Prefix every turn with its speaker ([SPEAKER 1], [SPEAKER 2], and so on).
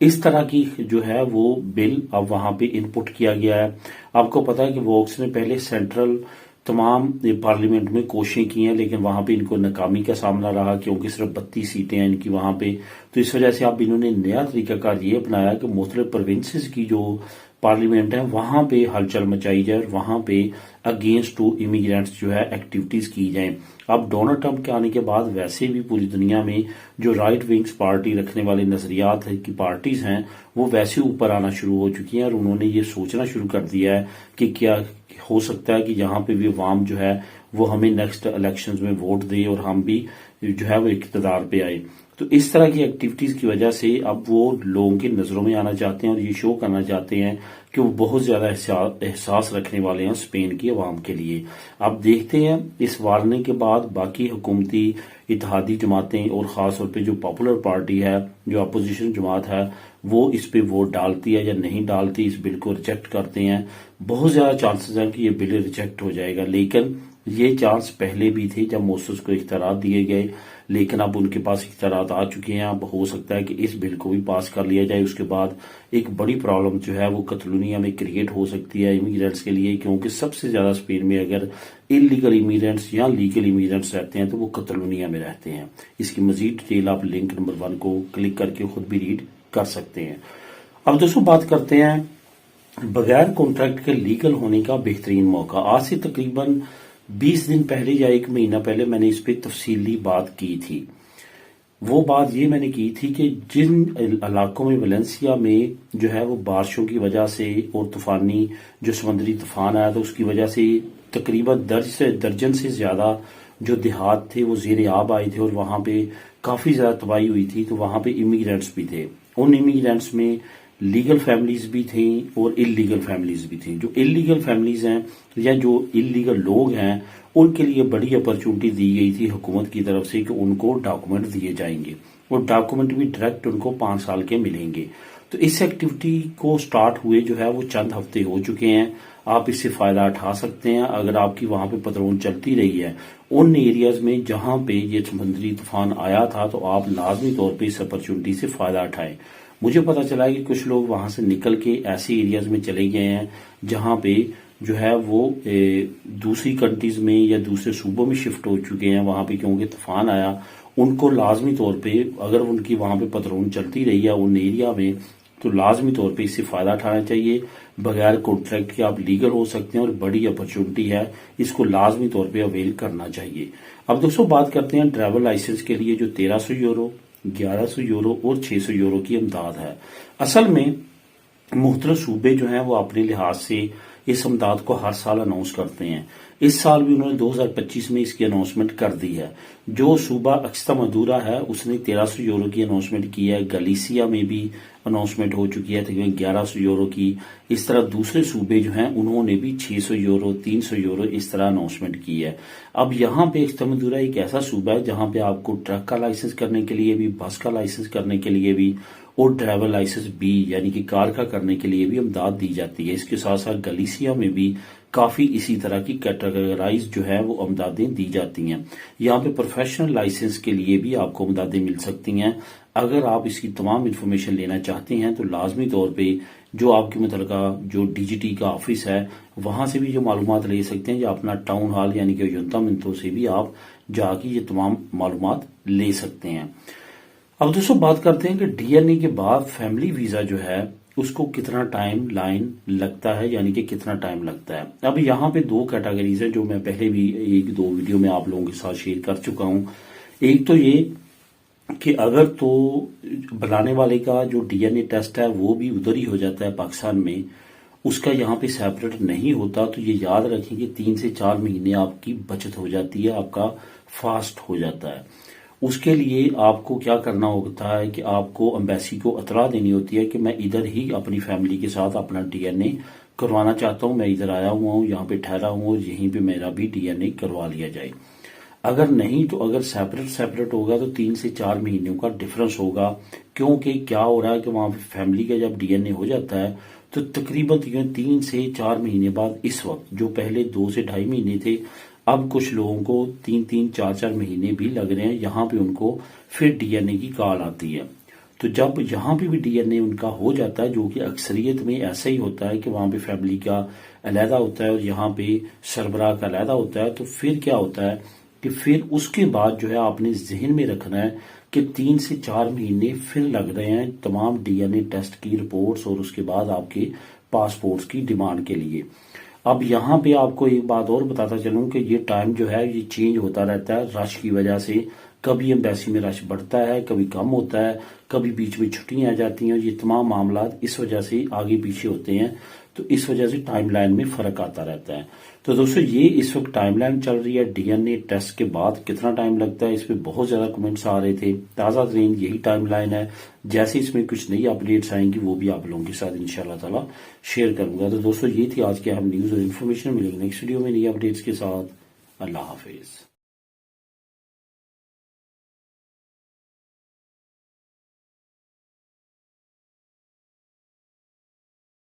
[SPEAKER 1] اس طرح کی جو ہے وہ بل اب وہاں پہ انپٹ کیا گیا ہے۔ آپ کو پتا ہے کہ ووکس نے پہلے سینٹرل تمام پارلیمنٹ میں کوششیں کی ہیں، لیکن وہاں پہ ان کو ناکامی کا سامنا رہا، کیونکہ صرف 32 سیٹیں ہیں ان کی وہاں پہ۔ تو اس وجہ سے اب انہوں نے نیا طریقہ کار یہ اپنایا کہ مختلف پروونسز کی جو پارلیمنٹ ہے وہاں پہ ہلچل مچائی جائے اور وہاں پہ اگینسٹ ٹو امیگرینٹس جو ہے ایکٹیویٹیز کی جائیں۔ اب ڈونلڈ ٹرمپ کے آنے کے بعد ویسے بھی پوری دنیا میں جو رائٹ ونگز پارٹی رکھنے والے نظریات کی پارٹیز ہیں وہ ویسے اوپر آنا شروع ہو چکی ہیں، اور انہوں نے یہ سوچنا شروع کر دیا ہے کہ کیا ہو سکتا ہے کہ یہاں پہ بھی عوام جو ہے وہ ہمیں نیکسٹ الیکشنز میں ووٹ دے اور ہم بھی جو ہے وہ اقتدار پہ آئے۔ تو اس طرح کی ایکٹیویٹیز کی وجہ سے اب وہ لوگوں کی نظروں میں آنا چاہتے ہیں اور یہ شو کرنا چاہتے ہیں کہ وہ بہت زیادہ احساس رکھنے والے ہیں اسپین کی عوام کے لیے۔ اب دیکھتے ہیں اس وارنے کے بعد باقی حکومتی اتحادی جماعتیں اور خاص طور پہ جو پاپولر پارٹی ہے، جو اپوزیشن جماعت ہے، وہ اس پہ ووٹ ڈالتی ہے یا نہیں ڈالتی، اس بل کو ریجیکٹ کرتے ہیں۔ بہت زیادہ چانسز ہیں کہ یہ بل ریجیکٹ ہو جائے گا، لیکن یہ چانس پہلے بھی تھے جب موسس کو اختیارات دیے گئے، لیکن اب ان کے پاس اختیارات آ چکے ہیں۔ اب ہو سکتا ہے کہ اس بل کو بھی پاس کر لیا جائے۔ اس کے بعد ایک بڑی پرابلم جو ہے وہ کتالونیا میں کریٹ ہو سکتی ہے امیگرینٹس کے لیے، کیونکہ سب سے زیادہ اسپین میں اگر انلیگل امیگرینٹس یا لیگل امیگرینٹس رہتے ہیں تو وہ کتالونیا میں رہتے ہیں۔ اس کی مزید ڈیٹیل آپ لنک نمبر 1 کو کلک کر کے خود بھی ریڈ کر سکتے ہیں۔ اب دوستوں بات کرتے ہیں بغیر کانٹریکٹ کے لیگل ہونے کا بہترین موقع۔ آج سے تقریباً 20 دن پہلے یا 1 مہینہ پہلے میں نے اس پہ تفصیلی بات کی تھی۔ وہ بات یہ میں نے کی تھی کہ جن علاقوں میں ویلنسیا میں جو ہے وہ بارشوں کی وجہ سے اور طوفانی جو سمندری طوفان آیا تھا اس کی وجہ سے تقریباً درجن سے زیادہ جو دیہات تھے وہ زیر آب آئے تھے اور وہاں پہ کافی زیادہ تباہی ہوئی تھی، تو وہاں پہ امیگرینٹس بھی تھے۔ ان امیگرینٹس میں لیگل فیملیز بھی تھیں اور انلیگل فیملیز بھی تھیں۔ جو انلیگل فیملیز ہیں یا جو انلیگل لوگ ہیں ان کے لیے بڑی اپرچونٹی دی گئی تھی حکومت کی طرف سے کہ ان کو ڈاکومنٹ دیے جائیں گے، اور ڈاکومنٹ بھی ڈائریکٹ ان کو 5 سال کے ملیں گے۔ تو اس ایکٹیویٹی کو سٹارٹ ہوئے جو ہے وہ چند ہفتے ہو چکے ہیں۔ آپ اس سے فائدہ اٹھا سکتے ہیں اگر آپ کی وہاں پہ پترون چلتی رہی ہے ان ایریاز میں جہاں پہ یہ سمندری طوفان آیا تھا، تو آپ لازمی طور پہ اس اپرچونٹی سے فائدہ اٹھائیں۔ مجھے پتا چلا ہے کہ کچھ لوگ وہاں سے نکل کے ایسے ایریاز میں چلے گئے ہیں جہاں پہ جو ہے وہ دوسری کنٹریز میں یا دوسرے صوبوں میں شفٹ ہو چکے ہیں وہاں پہ، کیونکہ طوفان آیا۔ ان کو لازمی طور پہ اگر ان کی وہاں پہ پترون چلتی رہی ہے ان ایریا میں، تو لازمی طور پہ اس سے فائدہ اٹھانا چاہیے۔ بغیر کانٹریکٹ کے آپ لیگل ہو سکتے ہیں اور بڑی اپرچونٹی ہے، اس کو لازمی طور پہ اویل کرنا چاہیے۔ اب دوستوں بات کرتے ہیں ٹریول لائسنس کے لیے جو 1300 یورو، 1100 یورو اور 600 یورو کی امداد ہے۔ اصل میں مختلف صوبے جو ہیں وہ اپنے لحاظ سے اس امداد کو ہر سال اناؤنس کرتے ہیں۔ اس سال بھی انہوں نے 2025 میں اس کی اناؤنسمنٹ کر دی ہے۔ جو صوبہ ایکسترمادورا ہے اس نے 1300 یورو کی اناؤنسمنٹ کی ہے، گلیسیا میں بھی اناؤنسمنٹ ہو چکی ہے تقریباً 1100 یورو کی۔ اس طرح دوسرے صوبے جو ہیں انہوں نے بھی 600 یورو، 300 یورو اس طرح اناؤنسمنٹ کی ہے۔ اب یہاں پہ ایکسترمادورا ایک ایسا صوبہ ہے جہاں پہ آپ کو ٹرک کا لائسنس کرنے کے لیے بھی، بس کا لائسنس کرنے کے لیے بھی اور ڈرائیور لائسنس بھی یعنی کہ کار کا کرنے کے لیے بھی امداد دی جاتی ہے۔ اس کے ساتھ ساتھ گلیسیا میں بھی کافی اسی طرح کی کیٹیگرائز جو ہے وہ امدادیں دی جاتی ہیں۔ یہاں پہ پروفیشنل لائسنس کے لیے بھی آپ کو امدادیں مل سکتی ہیں۔ اگر آپ اس کی تمام انفارمیشن لینا چاہتے ہیں تو لازمی طور پہ جو آپ کی متعلقہ جو ڈی جی ٹی کا آفس ہے وہاں سے بھی جو معلومات لے سکتے ہیں، یا اپنا ٹاؤن ہال یعنی کہ ایجنٹامنٹوں سے بھی آپ جا کے یہ تمام معلومات لے سکتے ہیں۔ اب دوستوں بات کرتے ہیں کہ ڈی این اے کے بعد فیملی ویزا جو ہے اس کو کتنا ٹائم لائن لگتا ہے، یعنی کہ کتنا ٹائم لگتا ہے۔ اب یہاں پہ 2 کیٹیگریز ہیں جو میں پہلے بھی 1-2 ویڈیو میں آپ لوگوں کے ساتھ شیئر کر چکا ہوں۔ ایک تو یہ کہ اگر تو بلانے والے کا جو ڈی این اے ٹیسٹ ہے وہ بھی ادھر ہی ہو جاتا ہے پاکستان میں، اس کا یہاں پہ سیپریٹ نہیں ہوتا، تو یہ یاد رکھیں کہ 3 سے 4 مہینے آپ کی بچت ہو جاتی ہے، آپ کا فاسٹ ہو جاتا ہے۔ اس کے لیے آپ کو کیا کرنا ہوتا ہے کہ آپ کو امبیسی کو اطلاع دینی ہوتی ہے کہ میں ادھر ہی اپنی فیملی کے ساتھ اپنا ڈی این اے کروانا چاہتا ہوں، میں ادھر آیا ہوا ہوں، یہاں پہ ٹھہرا ہوں اور یہیں پہ میرا بھی ڈی این اے کروا لیا جائے۔ اگر نہیں تو اگر سیپریٹ ہوگا تو 3 سے 4 مہینوں کا ڈفرنس ہوگا، کیونکہ کیا ہو رہا ہے کہ وہاں پہ فیملی کا جب ڈی این اے ہو جاتا ہے تو تقریباً 3 سے 4 مہینے بعد اس وقت جو پہلے 2 سے 2.5 مہینے تھے، اب کچھ لوگوں کو 3-4 مہینے بھی لگ رہے ہیں، یہاں پہ ان کو پھر ڈی این اے کی کال آتی ہے۔ تو جب یہاں پہ بھی ڈی این اے ان کا ہو جاتا ہے، جو کہ اکثریت میں ایسا ہی ہوتا ہے کہ وہاں پہ فیملی کا علیحدہ ہوتا ہے اور یہاں پہ سربراہ کا علیحدہ ہوتا ہے، تو پھر کیا ہوتا ہے کہ پھر اس کے بعد جو ہے آپ نے ذہن میں رکھنا ہے کہ 3 سے 4 مہینے پھر لگ رہے ہیں تمام ڈی این اے ٹیسٹ کی رپورٹس اور اس کے بعد آپ کے پاسپورٹس کی ڈیمانڈ کے لیے۔ اب یہاں پہ آپ کو ایک بات اور بتاتا چلوں کہ یہ ٹائم جو ہے یہ چینج ہوتا رہتا ہے رش کی وجہ سے، کبھی ایمبیسی میں رش بڑھتا ہے، کبھی کم ہوتا ہے، کبھی بیچ میں چھٹیاں آ جاتی ہیں، اور یہ تمام معاملات اس وجہ سے آگے پیچھے ہوتے ہیں، تو اس وجہ سے ٹائم لائن میں فرق آتا رہتا ہے۔ تو دوستو یہ اس وقت ٹائم لائن چل رہی ہے ڈی این اے ٹیسٹ کے بعد کتنا ٹائم لگتا ہے، اس پہ بہت زیادہ کمنٹس آ رہے تھے، تازہ ترین یہی ٹائم لائن ہے۔ جیسے اس میں کچھ نئی اپڈیٹس آئیں گی وہ بھی آپ لوگوں کے ساتھ انشاءاللہ تعالی شیئر کروں گا۔ تو دوستو یہ تھی آج کی اہم نیوز اور انفارمیشن، ملیں گے نیکسٹ ویڈیو میں نئی اپڈیٹس کے ساتھ۔ اللہ حافظ۔